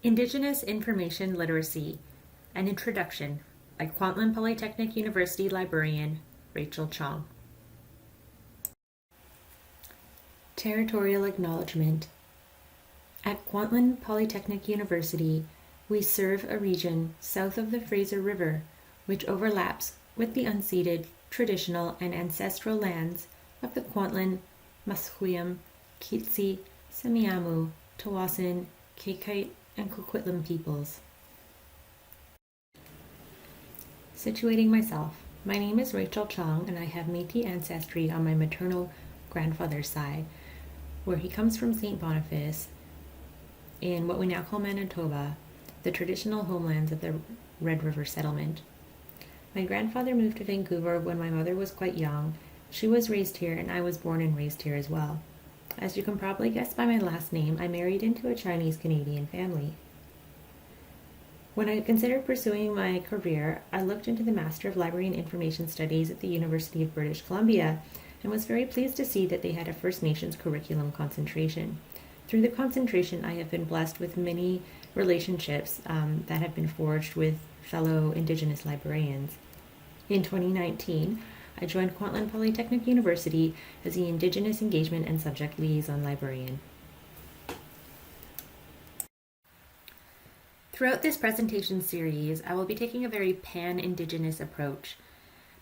Indigenous Information Literacy, An Introduction by Kwantlen Polytechnic University librarian Rachel Chong. Territorial Acknowledgement. At Kwantlen Polytechnic University, we serve a region south of the Fraser River, which overlaps with the unceded, traditional, and ancestral lands of the Kwantlen, Musqueam, Kitsi, Semiahmoo, Tawasin, Kaikait, and Coquitlam peoples. Situating myself. My name is Rachel Chong, and I have Métis ancestry on my maternal grandfather's side, where he comes from St. Boniface in what we now call Manitoba, the traditional homelands of the Red River settlement. My grandfather moved to Vancouver when my mother was quite young. She was raised here, and I was born and raised here as well. As you can probably guess by my last name, I married into a Chinese-Canadian family. When I considered pursuing my career, I looked into the Master of Library and Information Studies at the University of British Columbia and was very pleased to see that they had a First Nations curriculum concentration. Through the concentration, I have been blessed with many relationships that have been forged with fellow Indigenous librarians. In 2019, I joined Kwantlen Polytechnic University as the Indigenous Engagement and Subject Liaison Librarian. Throughout this presentation series, I will be taking a very pan-Indigenous approach.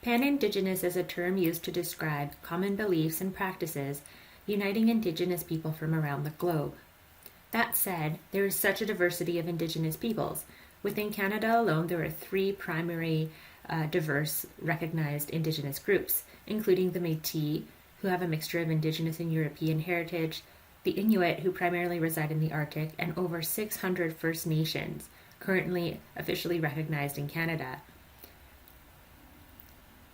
Pan-Indigenous is a term used to describe common beliefs and practices uniting Indigenous people from around the globe. That said, there is such a diversity of Indigenous peoples. Within Canada alone, there are three primary diverse recognized Indigenous groups, including the Métis, who have a mixture of Indigenous and European heritage, the Inuit, who primarily reside in the Arctic, and over 600 First Nations, currently officially recognized in Canada.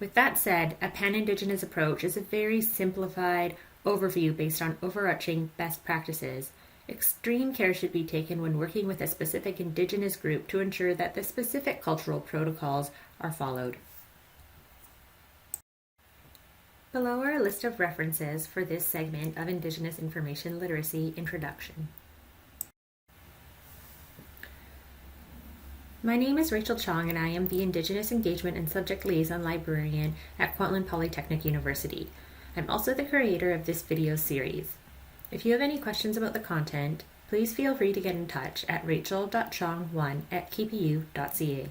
With that said, a pan-Indigenous approach is a very simplified overview based on overarching best practices. Extreme care should be taken when working with a specific Indigenous group to ensure that the specific cultural protocols are followed. Below are a list of references for this segment of Indigenous Information Literacy Introduction. My name is Rachel Chong, and I am the Indigenous Engagement and Subject Liaison Librarian at Kwantlen Polytechnic University. I'm also the creator of this video series. If you have any questions about the content, please feel free to get in touch at rachel.chong1@kpu.ca.